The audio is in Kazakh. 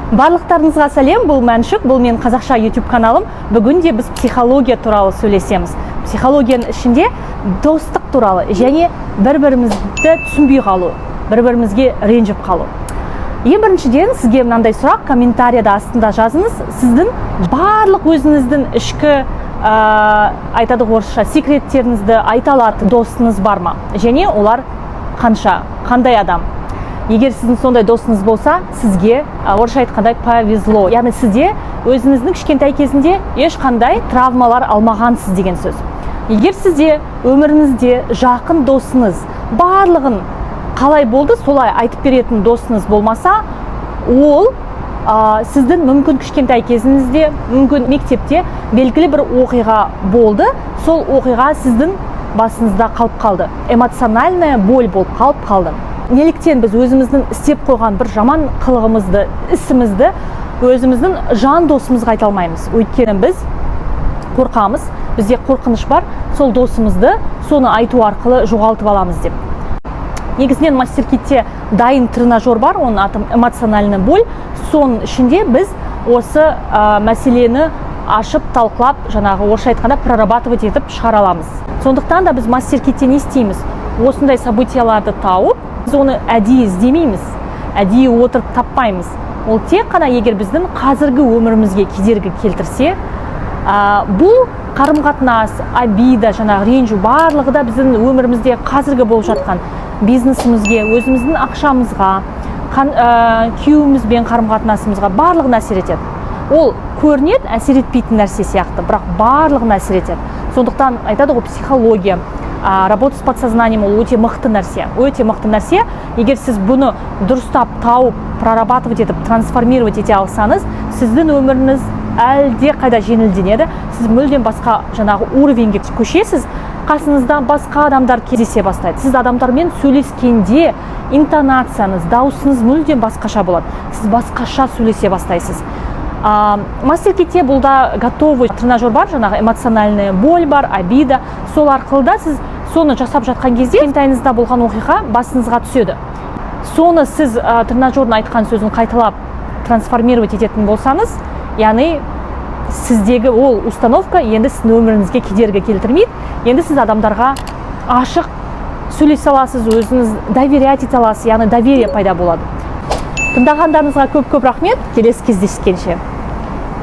Барлықтарыңызға сәлем, бұл Мәншүк, бұл мен қазақша YouTube каналым. Бүгінде біз психология туралы сөйлесеміз. Психологияның ішінде достық туралы және бір-бірімізді түсінбей қалу, бір-бірімізге ренжіп қалу. Ең біріншіден сізге мынандай сұрақ, комментарияда астында жазыңыз. Сіздің барлық өзіңіздің ішкі айтады орысша секреттеріңізді айта алатын досыңыз бар ма? Және олар қандай адам? Егер сіздің сондай досыңыз болса, сізге орысша айтқандай повезло. Яғни сізде өзіңіздің кішкентай кезінде ешқандай травмалар алмағансыз деген сөз. Егер сізде өміріңізде жақын досыңыз барлығын қалай болды, солай айтып беретін досыңыз болмаса, ол сіздің мүмкін кішкентай кезіңізде, мүмкін мектепте белгілі бір оқиға болды, сол оқиға сіздің басыңызда қалып қалды. Эмоциональная боль болып қалып қалды. Неліктен біз өзіміздің істеп қойған бір жаман қылығымызды, ісімізді өзіміздің жан досымызға айта алмаймыз. Өйткені біз қорқамыз, бізде қорқыныш бар, сол досымызды соны айту арқылы жоғалтып аламыз деп. Негізінен мастер-китте дайын тренажер бар, оның аты эмоциональный боль. Соның ішінде біз осы мәселені ашып, талқылап, жаңағы орысша айтқанда прорабатывать етіп шығара аламыз. Сондықтан да біз мастер-китте не істейміз? Осындай событияларды тауып, біз оны әдейі іздемейміз, әдейі отырып таппаймыз. Ол тек қана егер біздің қазіргі өмірімізге кедергі келтірсе, бұл қарым-қатынас, обида, жаңағы ренжу барлығы да біздің өмірімізде қазіргі болып жатқан бизнесімізге, өзіміздің ақшамызға, күйеуімізбен қарым-қатынасымызға барлығын әсер етеді. Ол көрінеді, әсер етпейтін нәрсе сияқты, бірақ барлығын әсер етеді. Сондықтан айтады ғой, психология, работа с подсознанием ол өте мықты нәрсе. Өте мықты нәрсе. Егер сіз бұны дұрыстап тауып, прорабатывать етіп, трансформировать ете алсаңыз, сіздің өміріңіз әлде қайда жеңілденеді. Сіз мүлдем басқа жаңағы уровеньге көшесіз, қасыңызда басқа адамдар кездесе бастайды. Сіз адамдармен сөйлескенде интонацияңыз, даусыңыз мүлдем басқаша болады. Сіз басқаша сөйлесе бастайсыз. Мастер-китте бұлда готовый тренажер бар, жаңағы эмоциональная боль бар, обида. Сол арқылы да сіз соны жасап жатқан кезде кішкентайыңызда болған оқиға басыңызға түседі. Соны сіз тренажердің айтқан сөзін қайталап трансформировать ететін болсаңыз, яғни сіздегі ол установка енді сіздің өміріңізге кедергі келтірмейді. Енді сіз адамдарға ашық сөйлесе аласыз, өзіңіз доверять ете аласыз, яғни доверие пайда болады. Тыңдағандарыңызға көп-көп рахмет. Келесі кездескенше.